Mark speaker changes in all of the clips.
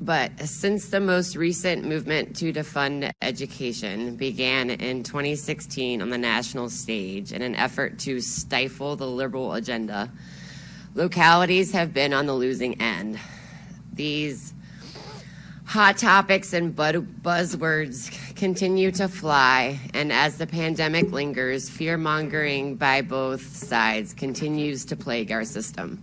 Speaker 1: But since the most recent movement to defund education began in 2016 on the national stage in an effort to stifle the liberal agenda, localities have been on the losing end. These hot topics and buzzwords continue to fly, and as the pandemic lingers, fear-mongering by both sides continues to plague our system.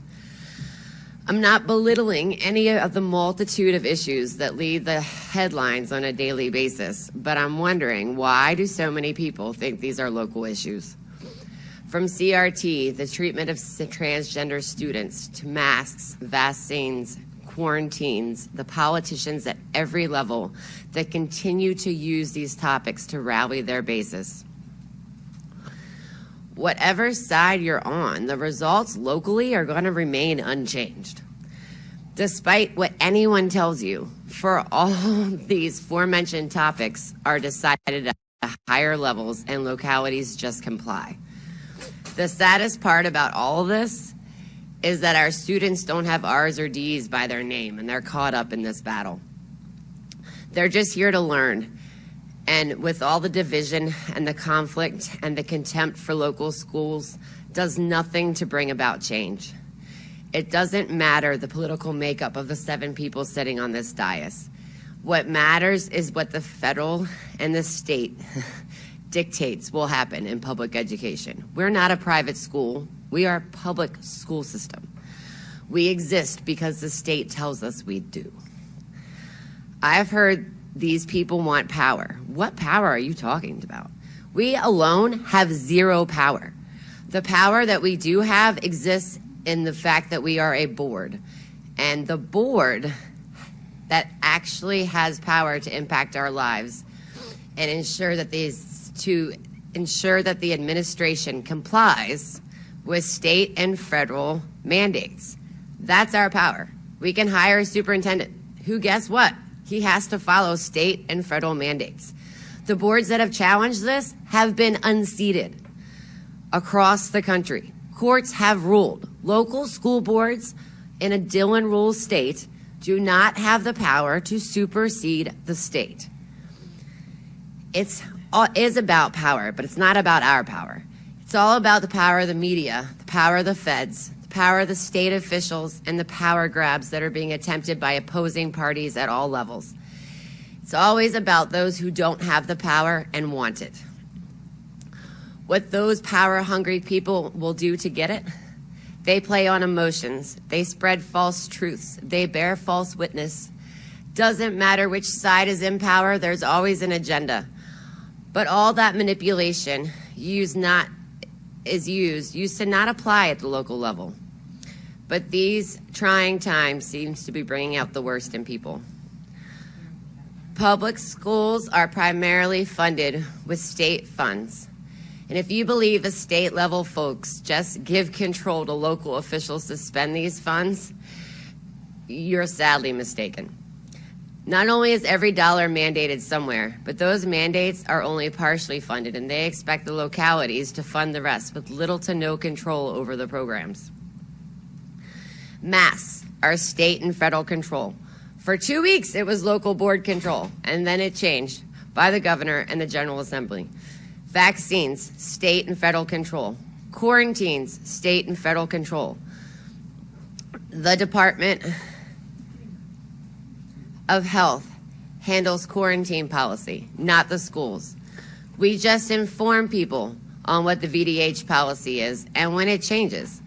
Speaker 1: I'm not belittling any of the multitude of issues that lead the headlines on a daily basis, but I'm wondering, why do so many people think these are local issues? From CRT, the treatment of transgender students, to masks, vaccines, quarantines, the politicians at every level that continue to use these topics to rally their bases. Whatever side you're on, the results locally are going to remain unchanged. Despite what anyone tells you, for all these aforementioned topics are decided at higher levels and localities just comply. The saddest part about all of this is that our students don't have R's or D's by their name, and they're caught up in this battle. They're just here to learn. And with all the division and the conflict and the contempt for local schools, does nothing to bring about change. It doesn't matter the political makeup of the 7 people sitting on this dais. What matters is what the federal and the state dictates will happen in public education. We're not a private school. We are a public school system. We exist because the state tells us we do. I've heard these people want power. What power are you talking about? We alone have zero power. The power that we do have exists in the fact that we are a board. And the board that actually has power to impact our lives and ensure that the administration complies with state and federal mandates. That's our power. We can hire a superintendent who, guess what? He has to follow state and federal mandates. The boards that have challenged this have been unseated across the country. Courts have ruled local school boards in a Dillon rule state do not have the power to supersede the state. It is about power, but it's not about our power. It's all about the power of the media, the power of the feds, the power of the state officials, and the power grabs that are being attempted by opposing parties at all levels. It's always about those who don't have the power and want it. What those power-hungry people will do to get it? They play on emotions. They spread false truths. They bear false witness. Doesn't matter which side is in power, there's always an agenda. But all that manipulation used to not apply at the local level. But these trying times seems to be bringing out the worst in people. Public schools are primarily funded with state funds. And if you believe the state level folks just give control to local officials to spend these funds, you're sadly mistaken. Not only is every dollar mandated somewhere, but those mandates are only partially funded, and they expect the localities to fund the rest with little to no control over the programs. Masks are state and federal control. For 2 weeks, it was local board control, and then it changed by the governor and the General Assembly. Vaccines, state and federal control. Quarantines, state and federal control. The Department of Health handles quarantine policy, not the schools. We just inform people on what the VDH policy is and when it changes.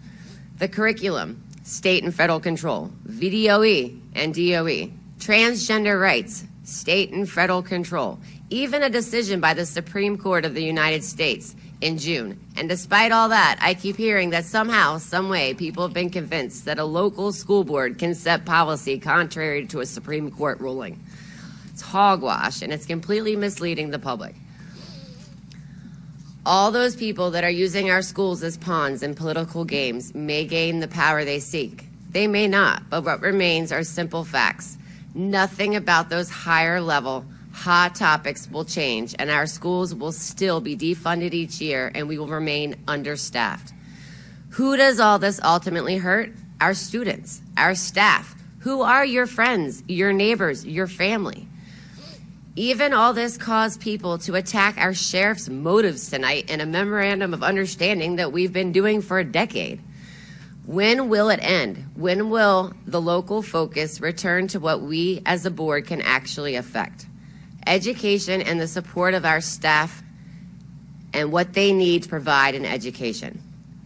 Speaker 1: The curriculum, state and federal control. VDOE and DOE. Transgender rights, state and federal control. Even a decision by the Supreme Court of the United States in June. And despite all that, I keep hearing that somehow, some way, people have been convinced that a local school board can set policy contrary to a Supreme Court ruling. It's hogwash, and it's completely misleading the public. All those people that are using our schools as pawns in political games may gain the power they seek. They may not, but what remains are simple facts. Nothing about those higher level hot topics will change, and our schools will still be defunded each year, and we will remain understaffed. Who does all this ultimately hurt? Our students, our staff, Who are your friends, your neighbors, your family? Even all this caused people to attack our sheriff's motives tonight in a memorandum of understanding that we've been doing for a decade. When will it end? When will the local focus return to what we as a board can actually affect? Education and the support of our staff and what they need to provide in education.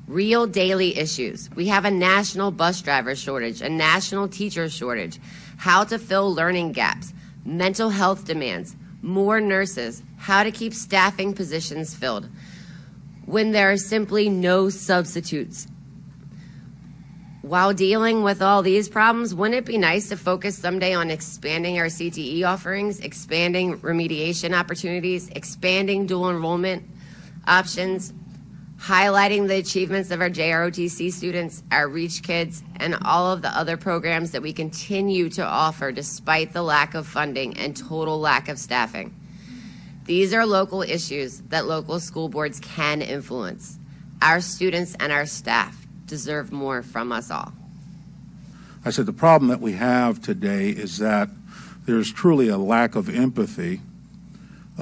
Speaker 1: Real daily issues. We have a national bus driver shortage, a national teacher shortage, how to fill learning gaps, mental health demands, more nurses, how to keep staffing positions filled when there are simply no substitutes. While dealing with all these problems, wouldn't it be nice to focus someday on expanding our CTE offerings, expanding remediation opportunities, expanding dual enrollment options, highlighting the achievements of our JROTC students, our REACH kids, and all of the other programs that we continue to offer despite the lack of funding and total lack of staffing? These are local issues that local school boards can influence. Our students and our staff deserve more from us all.
Speaker 2: I said the problem that we have today is that there's truly a lack of empathy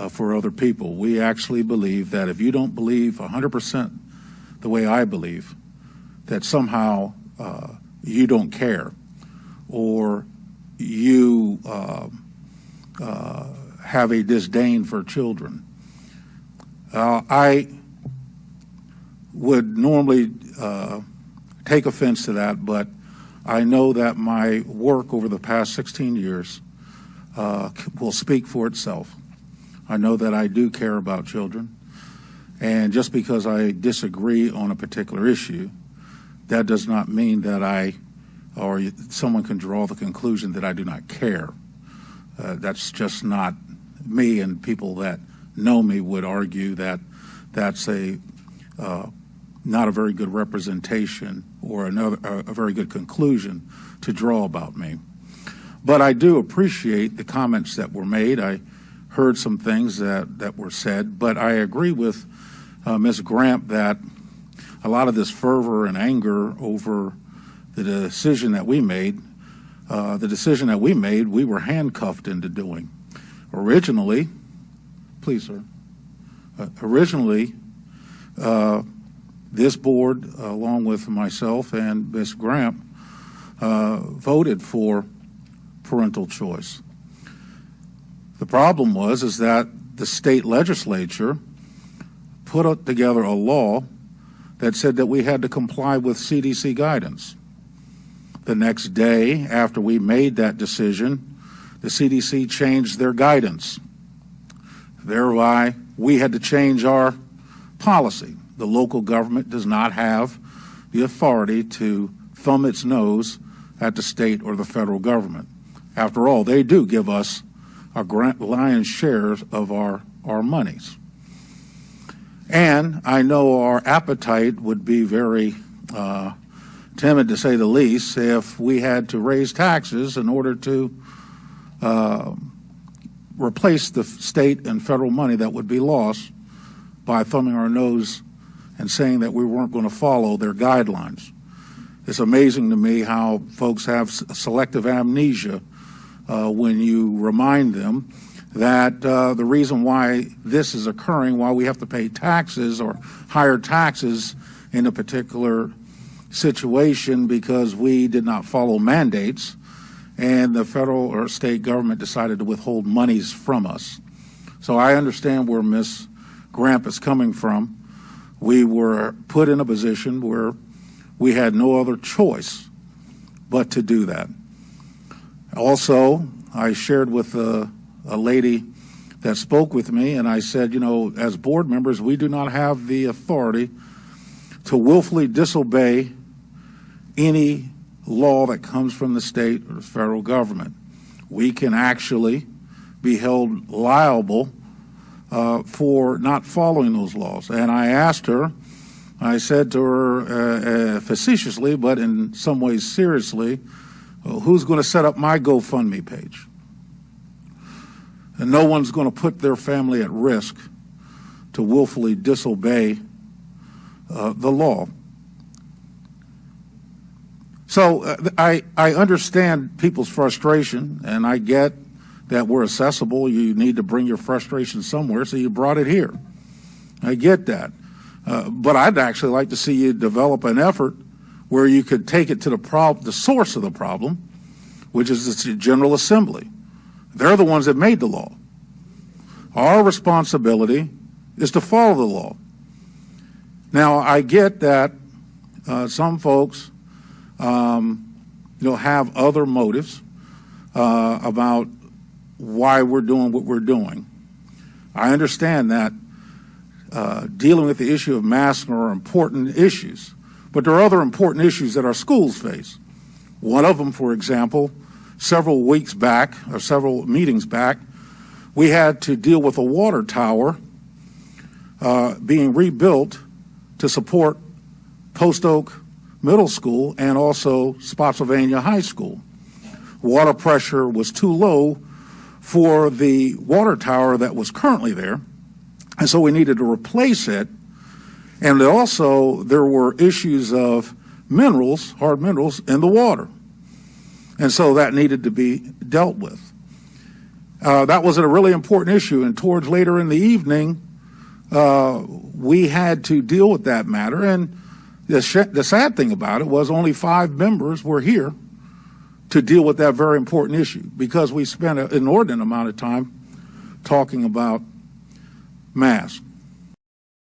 Speaker 2: for other people. We actually believe that if you don't believe 100% the way I believe, that somehow you don't care, or you have a disdain for children. I would normally take offense to that, but I know that my work over the past 16 years will speak for itself. I know that I do care about children, and just because I disagree on a particular issue, that does not mean that I or someone can draw the conclusion that I do not care. That's just not me, and people that know me would argue that that's not a very good representation or a very good conclusion to draw about me. But I do appreciate the comments that were made. I heard some things that were said, but I agree with Ms. Grampp that a lot of this fervor and anger over the decision that we made, we were handcuffed into doing. Originally, please, sir, this board, along with myself and Ms. Grampp, voted for parental choice. The problem is that the state legislature put together a law that said that we had to comply with CDC guidance. The next day after we made that decision, the CDC changed their guidance. Thereby, we had to change our policy. The local government does not have the authority to thumb its nose at the state or the federal government. After all, they do give us a lion's share of our monies. And I know our appetite would be very timid, to say the least, if we had to raise taxes in order to replace the state and federal money that would be lost by thumbing our nose and saying that we weren't going to follow their guidelines. It's amazing to me how folks have selective amnesia when you remind them that the reason why this is occurring, why we have to pay taxes or higher taxes in a particular situation, because we did not follow mandates and the federal or state government decided to withhold monies from us. So I understand where Ms. Grampp is coming from. We were put in a position where we had no other choice but to do that. Also, I shared with a lady that spoke with me, and I said, you know, as board members, we do not have the authority to willfully disobey any law that comes from the state or the federal government. We can actually be held liable for not following those laws. And I asked her, I said to her facetiously, but in some ways seriously, who's going to set up my GoFundMe page? And no one's going to put their family at risk to willfully disobey the law. So I understand people's frustration, and I get that we're accessible. You need to bring your frustration somewhere, so you brought it here. I get that. But I'd actually like to see you develop an effort where you could take it to the source of the problem, which is the General Assembly. They're the ones that made the law. Our responsibility is to follow the law. Now, I get that some folks, have other motives about why we're doing what we're doing. I understand that dealing with the issue of masking are important issues, but there are other important issues that our schools face. One of them, for example, several weeks back, or several meetings back, we had to deal with a water tower being rebuilt to support Post Oak Middle School and also Spotsylvania High School. Water pressure was too low for the water tower that was currently there, and so we needed to replace it. And also there were issues of minerals, hard minerals, in the water. And so that needed to be dealt with. That was a really important issue, and towards later in the evening, we had to deal with that matter. And the sad thing about it was only 5 members were here to deal with that very important issue, because we spent an inordinate amount of time talking about masks.